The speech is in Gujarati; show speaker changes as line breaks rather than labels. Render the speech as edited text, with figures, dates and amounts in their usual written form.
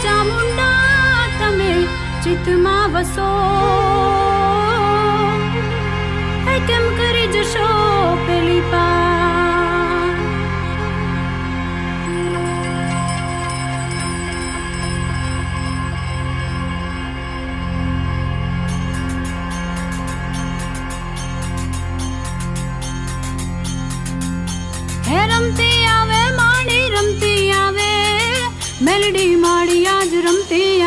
ચામુંડા તમે ચિત્તમાં વસો કેમ કરી જશો પેલી પાર હે રમતી આવે માડી રમતી આવે મેલડી માડી આજ રમતી